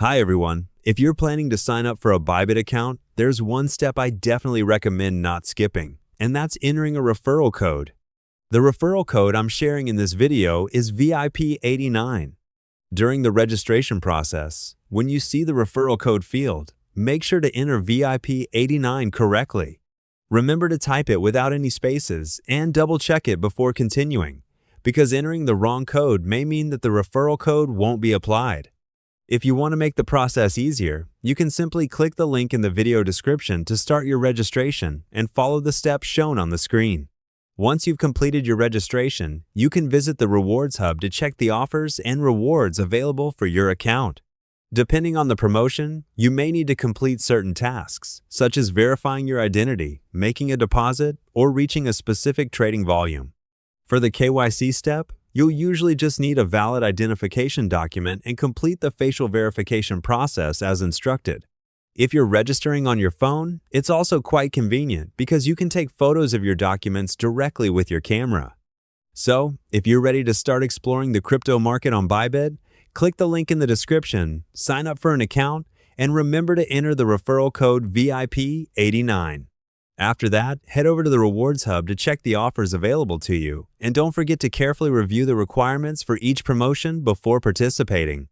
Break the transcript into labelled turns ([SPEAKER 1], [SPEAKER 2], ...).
[SPEAKER 1] Hi everyone. If you're planning to sign up for a Bybit account, there's one step I definitely recommend not skipping, and that's entering a referral code. The referral code I'm sharing in this video is VIP89. During the registration process, when you see the referral code field, make sure to enter VIP89 correctly. Remember to type it without any spaces and double-check it before continuing, because entering the wrong code may mean that the referral code won't be applied. If you want to make the process easier, you can simply click the link in the video description to start your registration and follow the steps shown on the screen. Once you've completed your registration, you can visit the Rewards Hub to check the offers and rewards available for your account. Depending on the promotion, you may need to complete certain tasks, such as verifying your identity, making a deposit, or reaching a specific trading volume. For the KYC step, you'll usually just need a valid identification document and complete the facial verification process as instructed. If you're registering on your phone, it's also quite convenient because you can take photos of your documents directly with your camera. So, if you're ready to start exploring the crypto market on Bybit, click the link in the description, sign up for an account, and remember to enter the referral code VIP89. After that, head over to the Rewards Hub to check the offers available to you, and don't forget to carefully review the requirements for each promotion before participating.